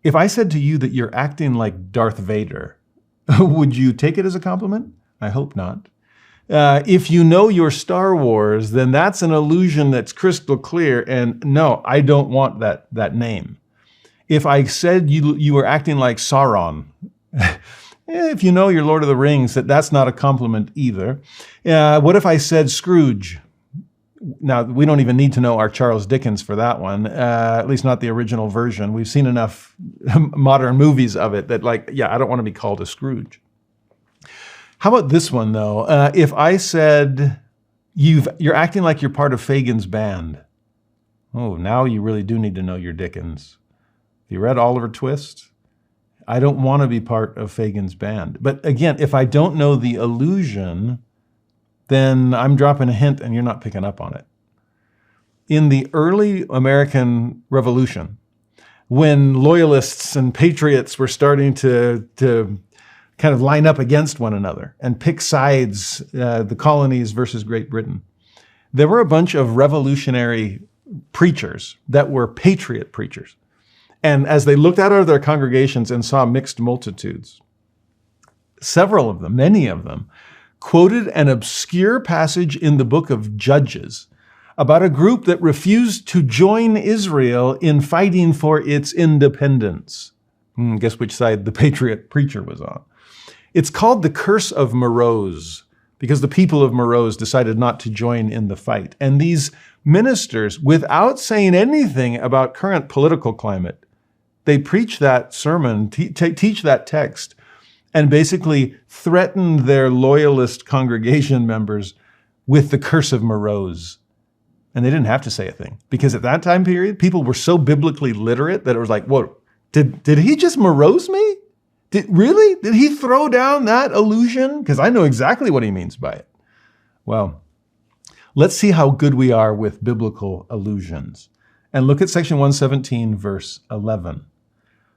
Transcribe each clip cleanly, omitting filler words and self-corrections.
If I said to you that you're acting like Darth Vader, would you take it as a compliment? I hope not. If you know your Star Wars, then that's an allusion that's crystal clear, and no, I don't want that name. If I said you were acting like Sauron, if you know your Lord of the Rings, that's not a compliment either. What if I said Scrooge? Now, we don't even need to know our Charles Dickens for that one, at least not the original version. We've seen enough modern movies of it that, like, yeah, I don't want to be called a Scrooge. How about this one, though? If I said you're acting like you're part of Fagin's band. Oh, now you really do need to know your Dickens. If you read Oliver Twist, I don't want to be part of Fagin's band. But again, if I don't know the allusion, then I'm dropping a hint and you're not picking up on it. In the early American Revolution, when loyalists and patriots were starting to kind of line up against one another and pick sides, the colonies versus Great Britain, there were a bunch of revolutionary preachers that were patriot preachers. And as they looked out of their congregations and saw mixed multitudes, several of them, many of them, quoted an obscure passage in the book of Judges about a group that refused to join Israel in fighting for its independence. Guess which side the patriot preacher was on. It's called the Curse of Morose, because the people of Morose decided not to join in the fight. And these ministers, without saying anything about current political climate, they preach that sermon, teach that text, and basically threatened their loyalist congregation members with the curse of Morose. And they didn't have to say a thing, because at that time period, people were so biblically literate that it was like, whoa, did he just morose me? Really? Did he throw down that allusion? Because I know exactly what he means by it. Well, let's see how good we are with biblical allusions. And look at section 117, verse 11.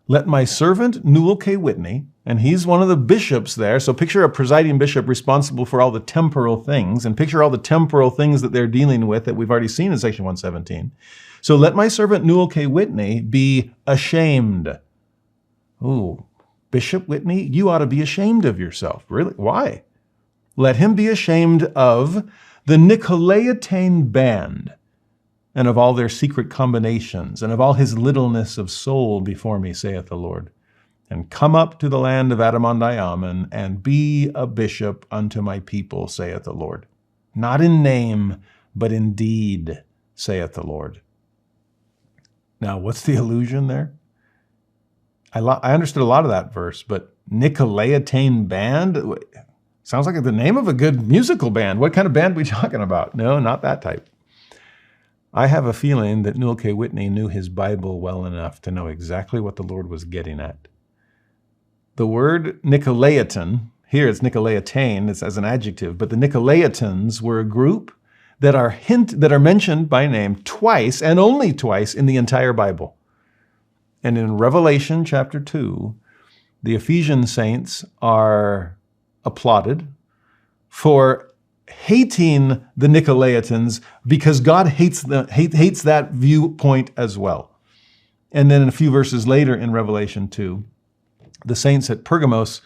Let my servant Newell K. Whitney, and he's one of the bishops there, so picture a presiding bishop responsible for all the temporal things, and picture all the temporal things that they're dealing with that we've already seen in section 117. So let my servant Newell K. Whitney be ashamed. Ooh, Bishop Whitney, you ought to be ashamed of yourself. Really? Why? Let him be ashamed of the Nicolaitane band, and of all their secret combinations, and of all his littleness of soul before me, saith the Lord. And come up to the land of Adamondiaman, and be a bishop unto my people, saith the Lord. Not in name, but in deed, saith the Lord. Now, what's the allusion there? I understood a lot of that verse, but Nicolaitane band? Sounds like the name of a good musical band. What kind of band are we talking about? No, not that type. I have a feeling that Newell K. Whitney knew his Bible well enough to know exactly what the Lord was getting at. The word Nicolaitane, here it's Nicolaitane, it's as an adjective, but the Nicolaitans were a group that are mentioned by name twice, and only twice, in the entire Bible. And in Revelation chapter 2, the Ephesian saints are applauded for hating the Nicolaitans because God hates that viewpoint as well. And then a few verses later in Revelation 2, the saints at Pergamos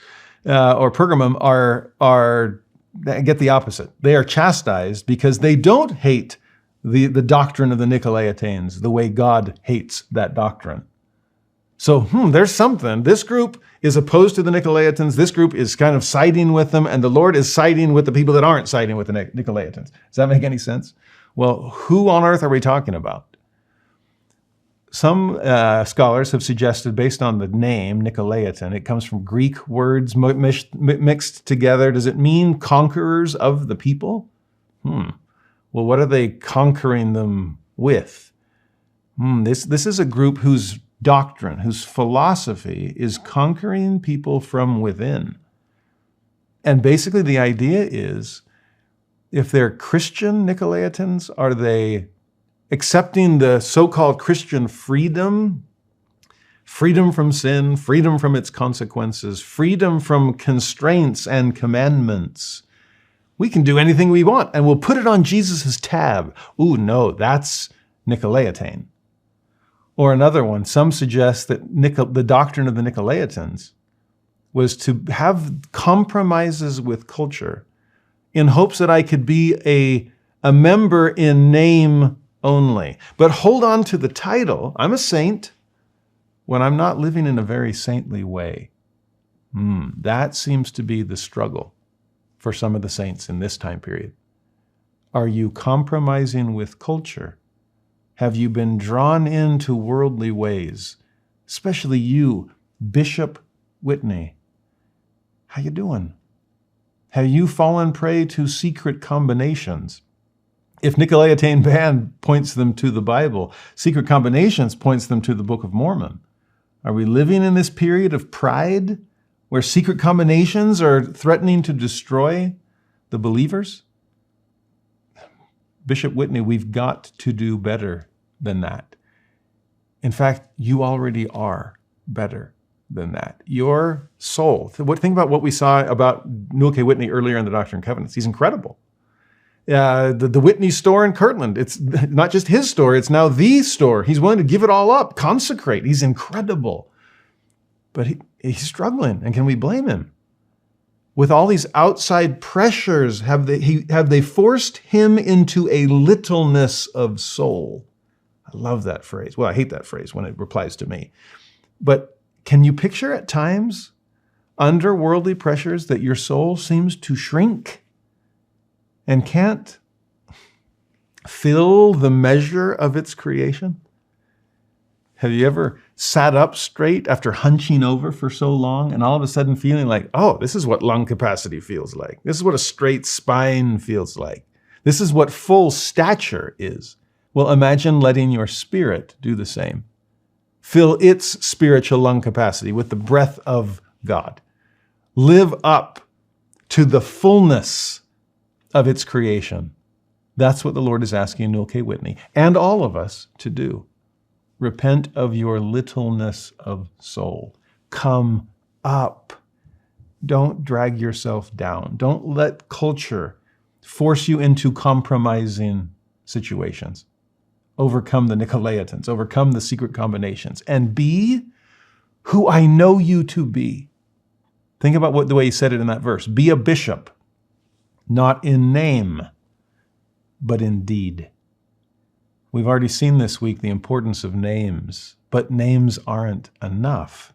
or Pergamum get the opposite. They are chastised because they don't hate the doctrine of the Nicolaitanes the way God hates that doctrine. So there's something. This group is opposed to the Nicolaitans. This group is kind of siding with them, and the Lord is siding with the people that aren't siding with the Nicolaitans. Does that make any sense? Well, who on earth are we talking about? Some scholars have suggested, based on the name Nicolaitan, it comes from Greek words mixed together. Does it mean conquerors of the people? Well, what are they conquering them with? This is a group whose doctrine, whose philosophy is conquering people from within. And basically the idea is, if they're Christian Nicolaitans, are they accepting the so-called Christian freedom from sin, freedom from its consequences, freedom from constraints and commandments? We can do anything we want, and we'll put it on Jesus' tab. Ooh, no, that's Nicolaitane. Or another one, some suggest that the doctrine of the Nicolaitans was to have compromises with culture in hopes that I could be a member in name only, but hold on to the title, I'm a saint, when I'm not living in a very saintly way. That seems to be the struggle for some of the saints in this time period. Are you compromising with culture? Have you been drawn into worldly ways? Especially you, Bishop Whitney. How you doing? Have you fallen prey to secret combinations? If Nicolaitane band points them to the Bible, secret combinations points them to the Book of Mormon. Are we living in this period of pride where secret combinations are threatening to destroy the believers? Bishop Whitney, we've got to do better than that. In fact, you already are better than that. Your soul, think about what we saw about Newell Whitney earlier in the Doctrine and Covenants. He's incredible. The Whitney store in Kirtland, it's not just his store, it's now the store. He's willing to give it all up, consecrate. He's incredible. But he's struggling, and can we blame him? With all these outside pressures, have they forced him into a littleness of soul? I love that phrase. Well, I hate that phrase when it applies to me. But can you picture at times, under worldly pressures, that your soul seems to shrink and can't fill the measure of its creation? Have you ever sat up straight after hunching over for so long and all of a sudden feeling like, oh, this is what lung capacity feels like. This is what a straight spine feels like. This is what full stature is. Well, imagine letting your spirit do the same. Fill its spiritual lung capacity with the breath of God. Live up to the fullness of its creation. That's what the Lord is asking Newell K. Whitney and all of us to do. Repent of your littleness of soul. Come up. Don't drag yourself down. Don't let culture force you into compromising situations. Overcome the Nicolaitans, overcome the secret combinations, and be who I know you to be. Think about the way he said it in that verse. Be a bishop, not in name, but in deed. We've already seen this week the importance of names, but names aren't enough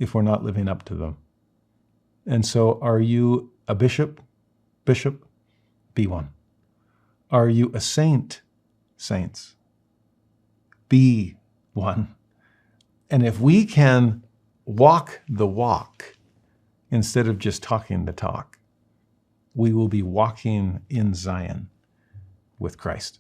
if we're not living up to them. And so are you a bishop? Bishop, be one. Are you a saint? Saints, be one. And if we can walk the walk instead of just talking the talk, we will be walking in Zion with Christ.